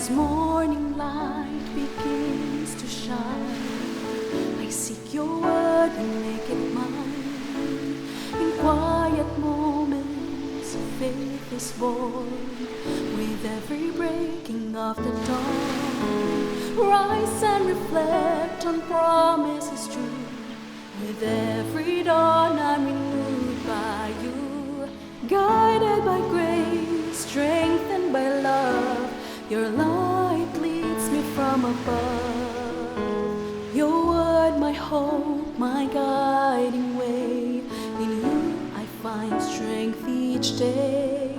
As morning light begins to shine, I seek your word and make it mine. In quiet moments, faith is born. With every breaking of the dawn, rise and reflect on promises true. With every dawn, I'm renewed by you. Guided by grace, strengthened by love, your light leads me from above. Your word, my hope, my guiding way. In you I find strength each day.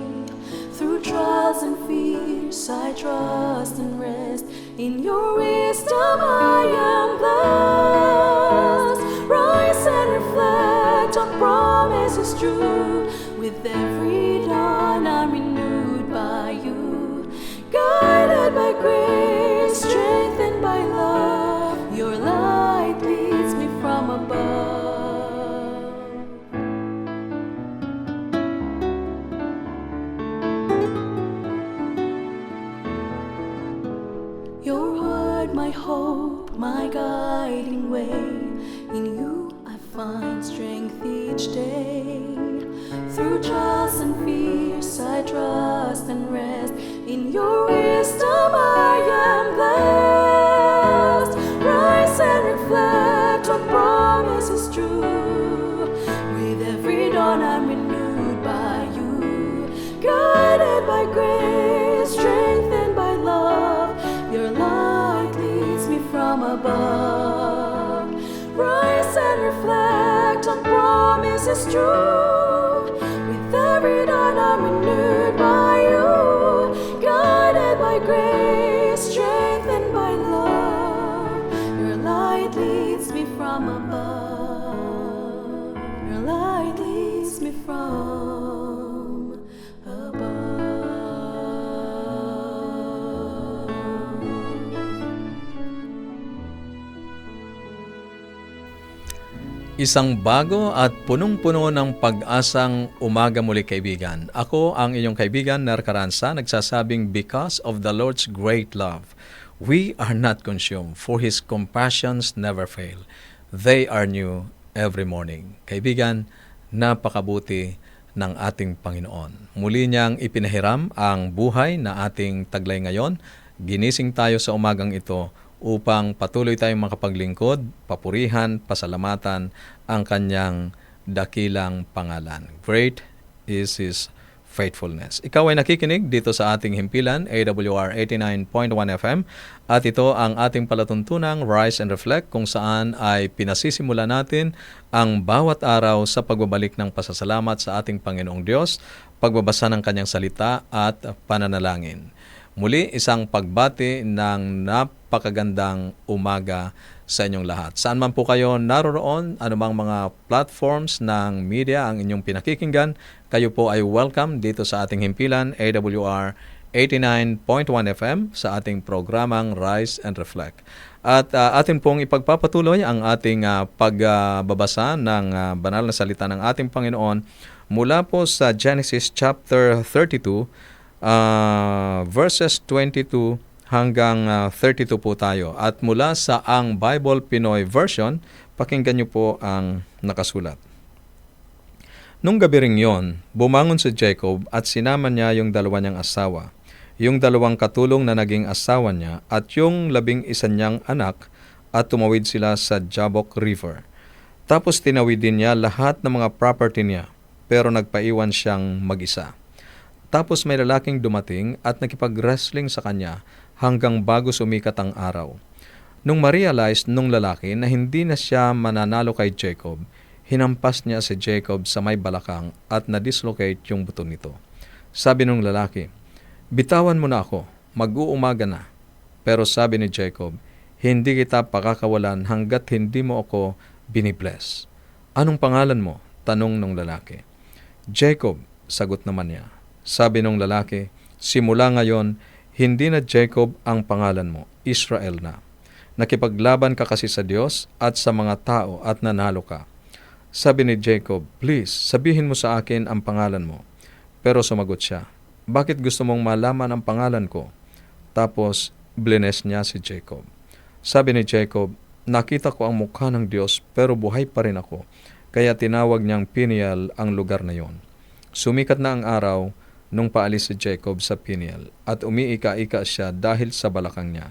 Through trials and fears I trust and rest. In your wisdom I am blessed. Rise and reflect on promises true. With every dawn I'm renewed by you. Guided by grace, strengthened by love, your light leads me from above. Your word, my hope, my guiding way. In you I find strength each day. Through trials and fears I trust and rest. In your wisdom I am blessed. Rise and reflect on promises true. With every dawn I'm renewed by you. Guided by grace, strengthened by love, your light leads me from above. Rise and reflect on promises true. With every dawn I'm renewed by you. Guided by grace, strengthened by love, your light leads me from above. Your light leads me from above. Isang bago at punong-puno ng pag-asang umaga muli, kaibigan. Ako ang inyong kaibigan, Ner Caranza, nagsasabing, because of the Lord's great love, we are not consumed, for His compassions never fail. They are new every morning. Kaibigan, napakabuti ng ating Panginoon. Muli niyang ipinahiram ang buhay na ating taglay ngayon. Ginising tayo sa umagang ito upang patuloy tayong makapaglingkod, papurihan, pasalamatan ang kanyang dakilang pangalan. Great is His faithfulness. Ikaw ay nakikinig dito sa ating himpilan, AWR 89.1 FM, at ito ang ating palatuntunang Rise and Reflect, kung saan ay pinasisimula natin ang bawat araw sa pagbabalik ng pasasalamat sa ating Panginoong Diyos, pagbabasa ng kanyang salita at pananalangin. Muli, isang pagbati ng napakagandang umaga sa inyong lahat. Saan man po kayo naroroon, anumang mga platforms ng media ang inyong pinakikinggan, kayo po ay welcome dito sa ating himpilan, AWR 89.1 FM, sa ating programang Rise and Reflect. At atin pong ipagpapatuloy ang ating pagbabasa ng banal na salita ng ating Panginoon mula po sa Genesis chapter 32, verses 22 hanggang 32 po tayo. At mula sa Ang Bible Pinoy Version, pakinggan niyo po ang nakasulat. Nung gabi ring yon, bumangon si Jacob at sinama niya yung dalawa niyang asawa, yung dalawang katulong na naging asawa niya at yung 11 niyang anak, at tumawid sila sa Jabbok River. Tapos tinawid din niya lahat ng mga property niya, pero nagpaiwan siyang mag-isa. Tapos may lalaking dumating at nakipag-wrestling sa kanya hanggang bago sumikat ang araw. Nung ma-realize nung lalaki na hindi na siya mananalo kay Jacob, hinampas niya si Jacob sa may balakang at na-dislocate yung buto nito. Sabi nung lalaki, "Bitawan mo na ako, mag-uumaga na." Pero sabi ni Jacob, "Hindi kita pakakawalan hanggat hindi mo ako binibless." "Anong pangalan mo?" tanong nung lalaki. "Jacob," sagot naman niya. Sabi nung lalaki, "Simula ngayon, hindi na Jacob ang pangalan mo, Israel na. Nakipaglaban ka kasi sa Diyos at sa mga tao at nanalo ka." Sabi ni Jacob, "Please, sabihin mo sa akin ang pangalan mo." Pero sumagot siya, "Bakit gusto mong malaman ang pangalan ko?" Tapos, blines niya si Jacob. Sabi ni Jacob, nakita ko ang mukha ng Diyos pero buhay pa rin ako. Kaya tinawag niyang Peniel ang lugar na yon. Sumikat na ang araw nung paalis si Jacob sa Peniel at umiika-ika siya dahil sa balakang niya.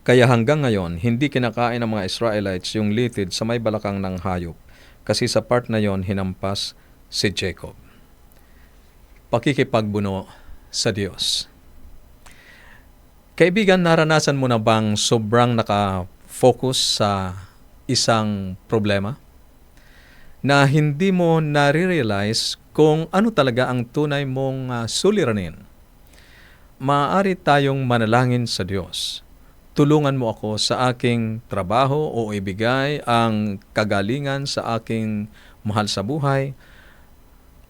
Kaya hanggang ngayon, hindi kinakain ng mga Israelites yung litid sa may balakang ng hayop kasi sa part na yon hinampas si Jacob. Pakikipagbuno sa Diyos. Kaibigan, naranasan mo na bang sobrang naka-focus sa isang problema na hindi mo nare-realize kung ano talaga ang tunay mong suliranin? Maaari tayong manalangin sa Diyos. Tulungan mo ako sa aking trabaho o ibigay ang kagalingan sa aking mahal sa buhay.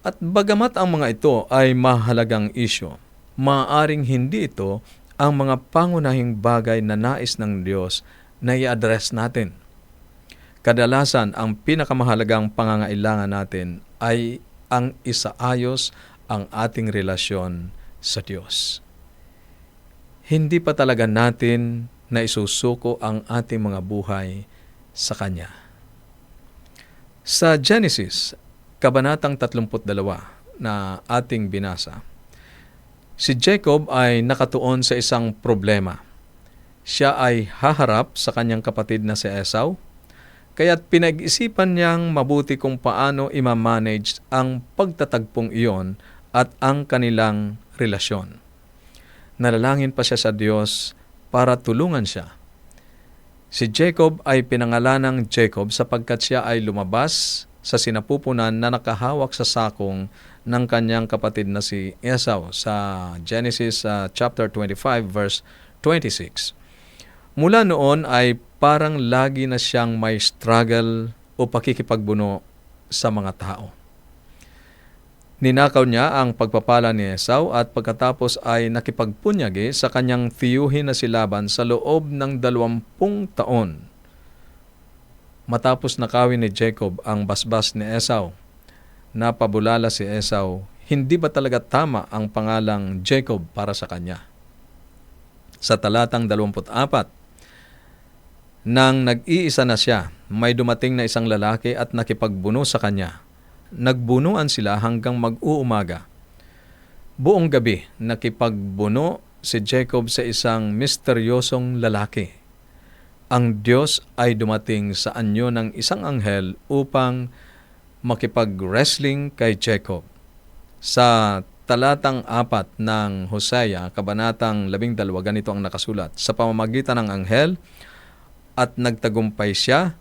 At bagamat ang mga ito ay mahalagang isyu, maaaring hindi ito ang mga pangunahing bagay na nais ng Diyos na i-address natin. Kadalasan, ang pinakamahalagang pangangailangan natin ay ang isaayos ang ating relasyon sa Diyos. Hindi pa talaga natin na isusuko ang ating mga buhay sa Kanya. Sa Genesis, Kabanatang 32 na ating binasa, si Jacob ay nakatuon sa isang problema. Siya ay haharap sa kanyang kapatid na si Esau, kaya't pinag-isipan niyang mabuti kung paano i-manage ang pagtatagpong iyon at ang kanilang relasyon. Nalangin pa siya sa Diyos para tulungan siya. Si Jacob ay pinangalanang Jacob sapagkat siya ay lumabas sa sinapupunan na nakahawak sa sakong ng kanyang kapatid na si Esau sa Genesis chapter 25 verse 26. Mula noon ay parang lagi na siyang may struggle o pakikipagbuno sa mga tao. Ninakaw niya ang pagpapala ni Esau at pagkatapos ay nakipagpunyagi sa kanyang tiyuhin na si Laban sa loob ng 20 taon. Matapos nakawin ni Jacob ang basbas ni Esau, napabulala si Esau, hindi ba talaga tama ang pangalang Jacob para sa kanya? Sa talatang 24, nang nag-iisa na siya, may dumating na isang lalaki at nakipagbuno sa kanya. Nagbunuan sila hanggang mag-uumaga. Buong gabi, nakipagbuno si Jacob sa isang misteryosong lalaki. Ang Diyos ay dumating sa anyo ng isang anghel upang makipag-wrestling kay Jacob. Sa talatang 4 ng Hosea, Kabanatang 12, ganito ang nakasulat. Sa pamamagitan ng anghel at nagtagumpay siya,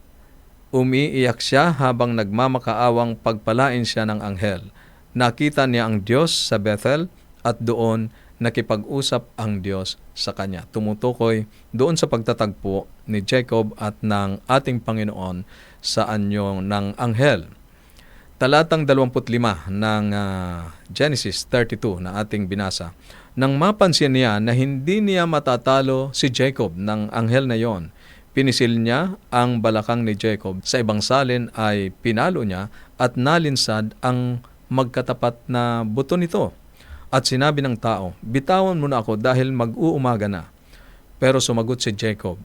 umiiyak siya habang nagmamakaawang pagpalain siya ng anghel. Nakita niya ang Diyos sa Bethel at doon nakipag-usap ang Diyos sa kanya. Tumutukoy doon sa pagtatagpo ni Jacob at ng ating Panginoon sa anyo ng anghel. Talatang 25 ng Genesis 32 na ating binasa. Nang mapansin niya na hindi niya matatalo si Jacob ng anghel na yon, pinisil niya ang balakang ni Jacob. Sa ibang salin ay pinalo niya at nalinsad ang magkatapat na buto nito. At sinabi ng tao, bitawan mo na ako dahil mag-uumaga na. Pero sumagot si Jacob,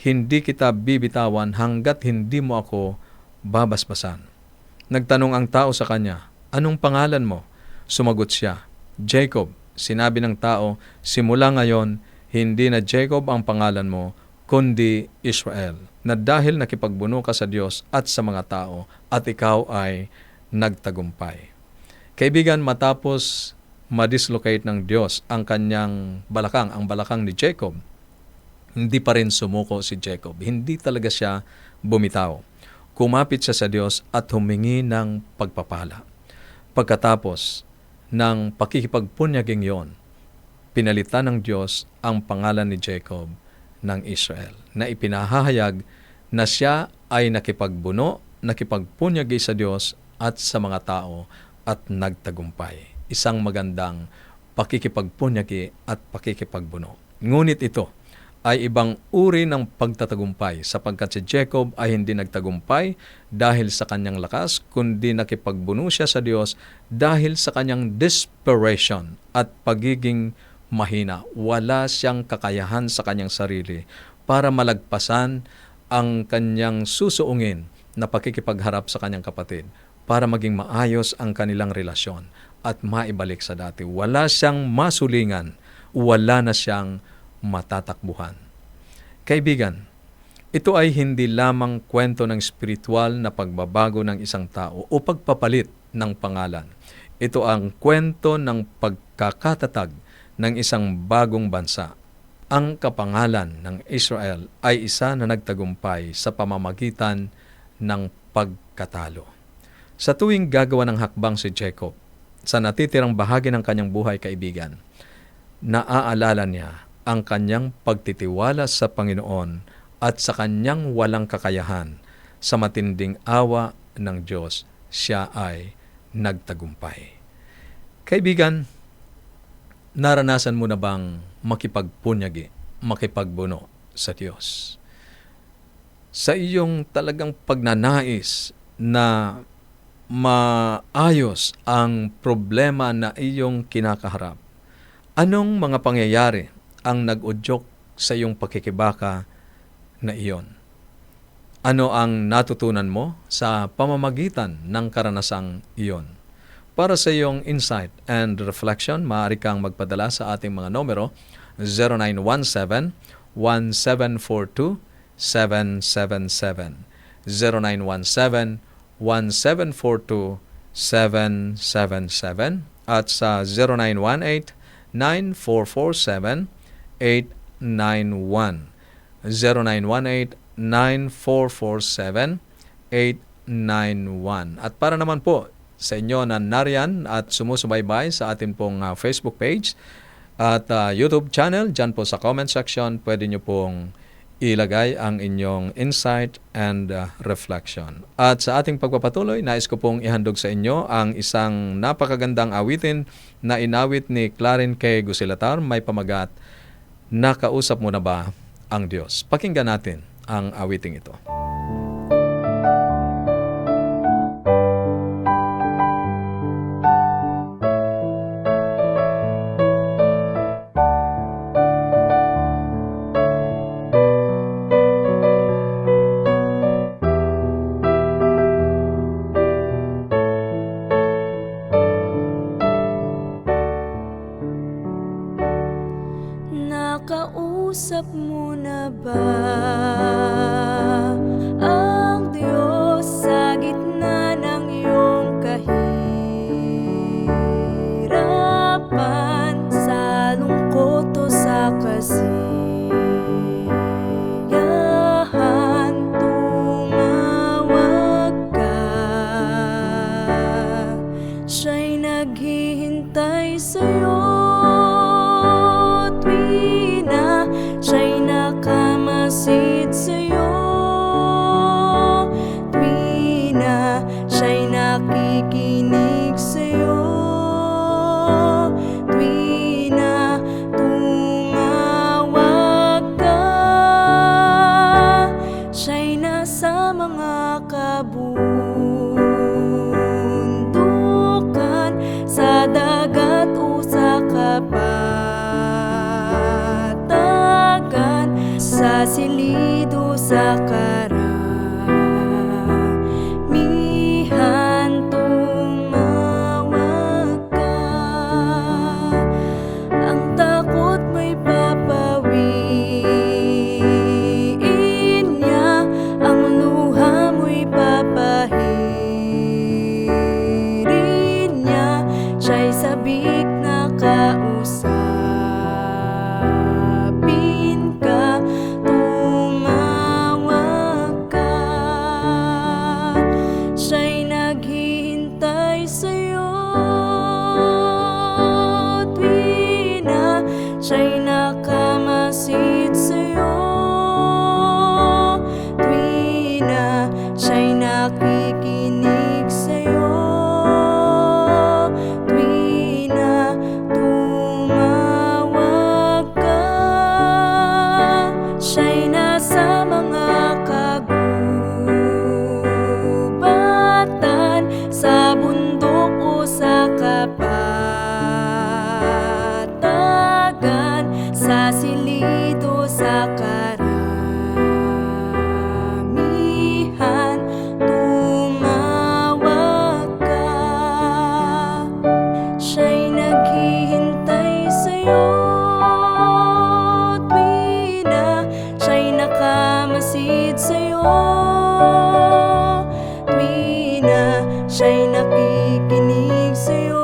hindi kita bibitawan hanggat hindi mo ako babasbasan. Nagtanong ang tao sa kanya, anong pangalan mo? Sumagot siya, Jacob. Sinabi ng tao, simula ngayon, hindi na Jacob ang pangalan mo, kundi Israel, na dahil nakipagbuno ka sa Diyos at sa mga tao, at ikaw ay nagtagumpay. Kaibigan, matapos ma-dislocate ng Diyos ang kanyang balakang, ang balakang ni Jacob, hindi pa rin sumuko si Jacob. Hindi talaga siya bumitaw. Kumapit siya sa Diyos at humingi ng pagpapala. Pagkatapos ng pakikipagpunyaging yon, pinalitan ng Diyos ang pangalan ni Jacob ng Israel, na ipinahahayag na siya ay nakipagbuno, nakipagpunyagi sa Diyos at sa mga tao at nagtagumpay. Isang magandang pakikipagpunyagi at pakikipagbuno. Ngunit ito ay ibang uri ng pagtatagumpay sapagkat si Jacob ay hindi nagtagumpay dahil sa kanyang lakas, kundi nakipagbuno siya sa Diyos dahil sa kanyang desperation at pagiging mahina. Wala siyang kakayahan sa kanyang sarili para malagpasan ang kanyang susuungin na pakikipagharap sa kanyang kapatid para maging maayos ang kanilang relasyon at maibalik sa dati. Wala siyang masulingan, wala na siyang matatakbuhan. Kaibigan, ito ay hindi lamang kwento ng spiritual na pagbabago ng isang tao o pagpapalit ng pangalan. Ito ang kwento ng pagkakatatag ng isang bagong bansa. Ang kapangalan ng Israel ay isa na nagtagumpay sa pamamagitan ng pagkatalo. Sa tuwing gagawa ng hakbang si Jacob, sa natitirang bahagi ng kanyang buhay, kaibigan, naaalala niya ang kanyang pagtitiwala sa Panginoon at sa kanyang walang kakayahan. Sa matinding awa ng Diyos, siya ay nagtagumpay. Kaibigan, naranasan mo na bang makipagpunyagi, makipagbuno sa Diyos? Sa iyong talagang pagnanais na maayos ang problema na iyong kinakaharap, anong mga pangyayari ang nag-udyok sa iyong pakikibaka na iyon? Ano ang natutunan mo sa pamamagitan ng karanasang iyon? Para sa iyong insight and reflection, maaari kang magpadala sa ating mga numero 0917-1742-777, 0917-1742-777, at sa 0918-9447-891, 0918-9447-891. At para naman po sa inyo na nariyan at sumusubaybay sa atin pong Facebook page at YouTube channel, dyan po sa comment section, pwede nyo pong ilagay ang inyong insight and reflection. At sa ating pagpapatuloy, nais ko pong ihandog sa inyo ang isang napakagandang awitin na inawit ni Clarin K. Gusilatar, may pamagat, Nakausap Mo Na Ba ang Diyos? Pakinggan natin ang awiting ito. Nakausap mo na ba ang Diyos sa gitna ng iyong kahirapan, sa lungkot o sa kasiyahan? Tumawag ka, siya'y naghihintay sa'yo. Siya'y nakamasid sa'yo, tuwi na siya'y nakikinig sa'yo, tuwi na tumawag ka. Siya'y nasa mga kabundukan, sa dagat o sa sa silido, sa karamihan. Tumawag siya'y nakikinig sa'yo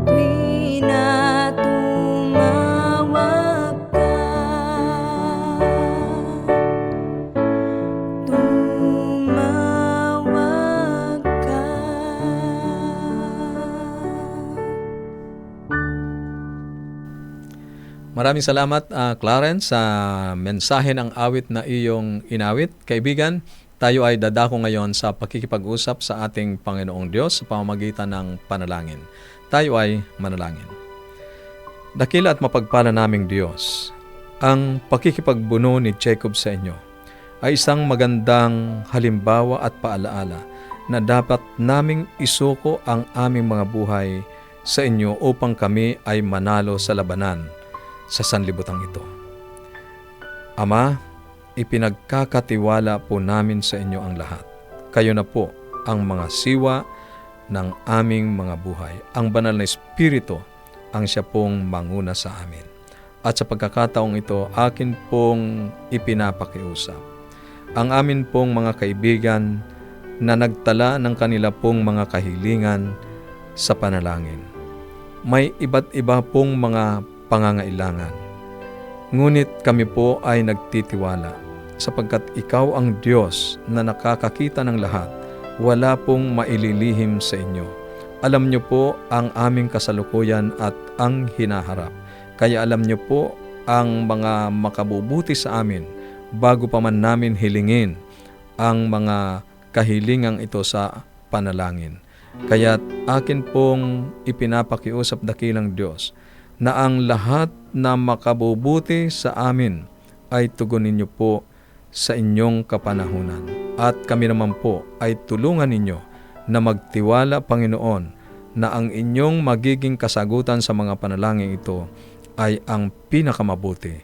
tuwing na tumawag ka. Tumawag ka. Maraming salamat, Clarence, sa mensahe ng awit na iyong inawit. Kaibigan, tayo ay dadako ngayon sa pakikipag-usap sa ating Panginoong Diyos sa pamamagitan ng panalangin. Tayo ay manalangin. Dakila at mapagpala naming Diyos, ang pakikipagbuno ni Jacob sa inyo ay isang magandang halimbawa at paalaala na dapat naming isuko ang aming mga buhay sa inyo upang kami ay manalo sa labanan sa sanlibutan ito. Ama, ipinagkakatiwala po namin sa inyo ang lahat. Kayo na po ang mga siwa ng aming mga buhay. Ang banal na Espiritu ang siya pong manguna sa amin. At sa pagkakataong ito, akin pong ipinapakiusap ang amin pong mga kaibigan na nagtala ng kanila pong mga kahilingan sa panalangin. May iba't iba pong mga pangangailangan. Ngunit kami po ay nagtitiwala sapagkat ikaw ang Diyos na nakakakita ng lahat. Wala pong maililihim sa inyo. Alam niyo po ang aming kasalukuyan at ang hinaharap. Kaya alam niyo po ang mga makabubuti sa amin bago pa man namin hilingin ang mga kahilingang ito sa panalangin. Kaya akin pong ipinapakiusap dakilang Diyos na ang lahat na makabubuti sa amin ay tugunin niyo po sa inyong kapanahunan. At kami naman po ay tulungan ninyo na magtiwala, Panginoon, na ang inyong magiging kasagutan sa mga panalangin ito ay ang pinakamabuti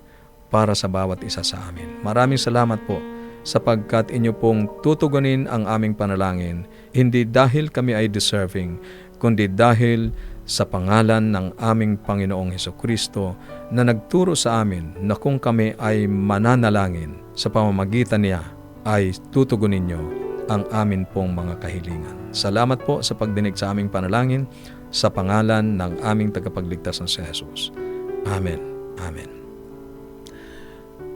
para sa bawat isa sa amin. Maraming salamat po sapagkat inyo pong tutugunin ang aming panalangin, hindi dahil kami ay deserving, kundi dahil sa pangalan ng aming Panginoong Hesukristo na nagturo sa amin na kung kami ay mananalangin sa pamamagitan niya ay tutugunin niyo ang amin pong mga kahilingan. Salamat po sa pagdinig sa aming panalangin sa pangalan ng aming tagapagligtas na si Jesus. Amen. Amen.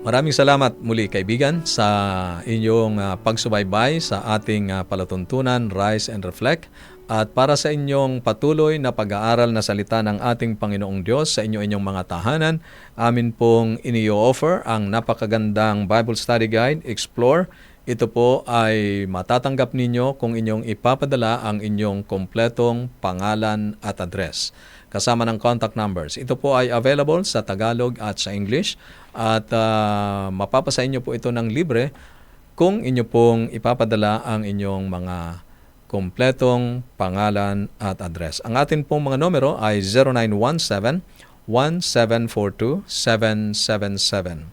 Maraming salamat muli, kaibigan, sa inyong pagsubaybay sa ating palatuntunan, Rise and Reflect. At para sa inyong patuloy na pag-aaral na salita ng ating Panginoong Diyos sa inyong mga tahanan, amin pong ini-offer ang napakagandang Bible Study Guide, Explore. Ito po ay matatanggap ninyo kung inyong ipapadala ang inyong kompletong pangalan at address, kasama ng contact numbers. Ito po ay available sa Tagalog at sa English at mapapasa inyo po ito ng libre kung inyo pong ipapadala ang inyong mga kompletong pangalan at address. Ang atin pong mga numero ay 0917-1742-777.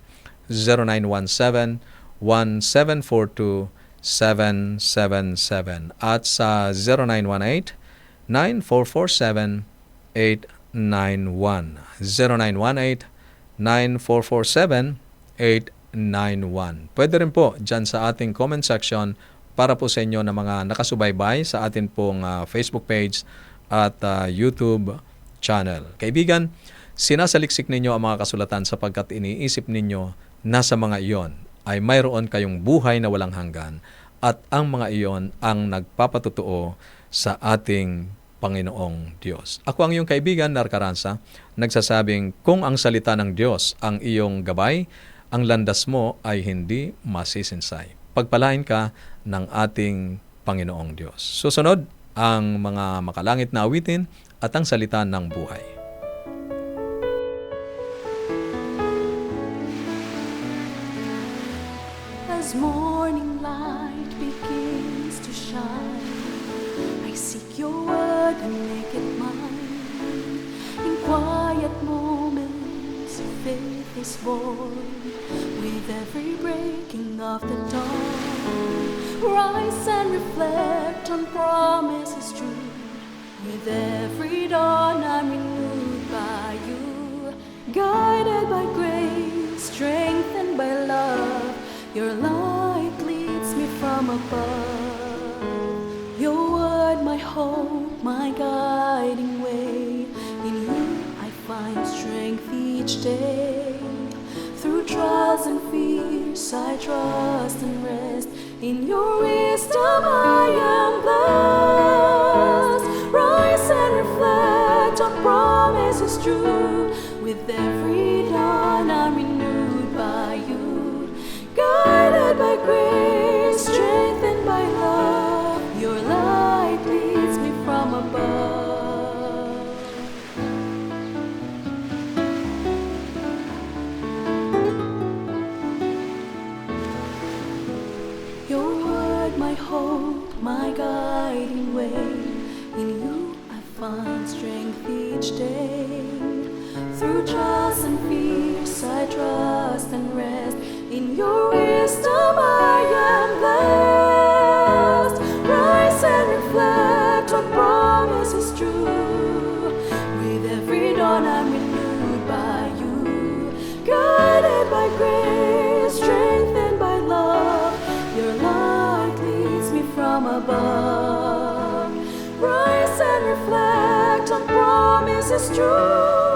0917-1742-777 at sa 0918-9447-891. 0918-9447-891. Pwede rin po dyan sa ating comment section para po sa inyo na mga nakasubaybay sa atin pong Facebook page at YouTube channel. Kaibigan, sinasaliksik ninyo ang mga kasulatan sapagkat iniisip ninyo na sa mga iyon ay mayroon kayong buhay na walang hanggan at ang mga iyon ang nagpapatutuo sa ating Panginoong Diyos. Ako ang iyong kaibigan, Narcaranza, nagsasabing kung ang salita ng Diyos ang iyong gabay, ang landas mo ay hindi masisinsay. Pagpalain ka ng ating Panginoong Diyos. Susunod ang mga makalangit na awitin at ang salita ng buhay. As morning light begins to shine, I seek your word and make it mine. In quiet moments, faith is born. With every breaking of the dawn, rise and reflect on promises true. With every dawn, I'm renewed by you. Guided by grace, strengthened by love, your light leads me from above. hope, my guiding way. In you I find strength each day. Through trials and fears I trust and rest. In your wisdom I am blessed. Rise and reflect on promises true. With every dawn I'm renewed by you. Guided by grace, strengthened by love. Your light leads me from above. Your word, my hope, my guiding way. In you I find strength each day. Through trials and fears I trust and rest. In your wisdom I am blessed. Rise and reflect on promises true. With every dawn I'm renewed by you. Guided by grace, strengthened by love. Your light leads me from above. Rise and reflect on promises true.